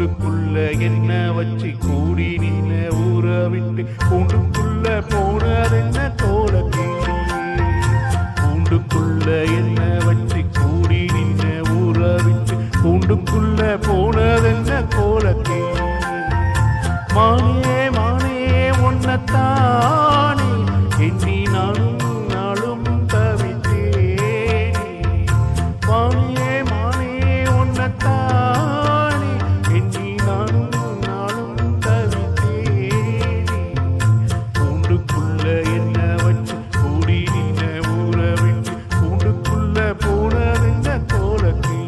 கூண்டுக்குள்ள என்ன வச்சு கூடி நின்ன ஊற விட்டு கூண்டுக்குள்ள போனதென்ன கோலக்கிளி. கூண்டுக்குள்ள என்ன வச்சு கூடி நின்ன ஊற விட்டு கூண்டுக்குள்ள போனதென்ன கோலக்கிளி. மானே மானே ஒன்னத்தானே எண்ணி நானும் நாளும் தவித்தேனே. மானே மானே ஒன்னத்தானே எண்ணி நானும் நாளும் தவித்தேனே. கூண்டுக்குள்ள என்ன வச்சு கூடி நின்ன ஊற விட்டு கூண்டுக்குள்ள போனதென்ன கோலக்கிளி.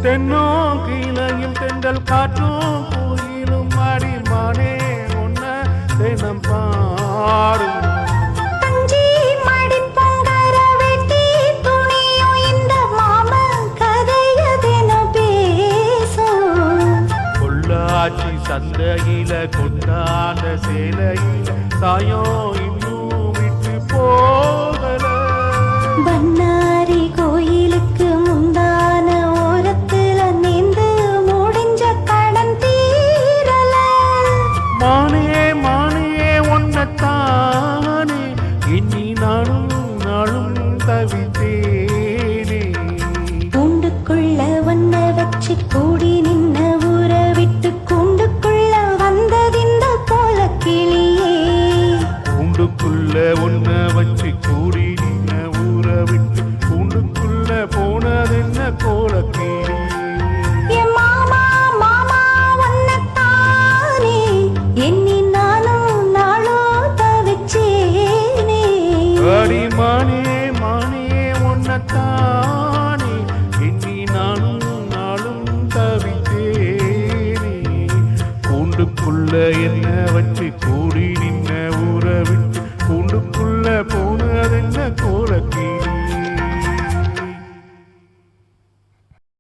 தென்னும் கீழையும் தென்றல் காற்றும் கோயிலும் அடிமானே ஒன்ன தினம் பாடும். பொள்ளாச்சி சந்தையில கொண்டாட சேலையில தாயம் இன்னும் விட்டு போகல. பண்ணாரி கோயிலுக்கு முந்தான ஓரத்துல நீந்து முடிஞ்ச கடன் தீரல. மானே மானே ஒன்னத்தானே எண்ணி நானும் நாளும் தவித்தேனே. கூண்டுக்குள்ள ஒன்ன வச்சு கூடி நின்ன ஊற விட்டு கூண்டுக்குள்ள வந்ததிந்த கோலக்கிளியே. கூண்டுக்குள்ள ஒன்ன வச்சு கூடி நின்ன ஊற விட்டு கூண்டுக்குள்ள போனதென்ன கோலக்கிளி. மாமா மாமா ஒன்னத்தானே எண்ணி நானும் நாளோ தவிச்சேனே. அடி மானே மானே ஒன்னத்தானே எண்ணி நானும் நாளும் தவித்தேனே. கூண்டுக்குள்ள என்ன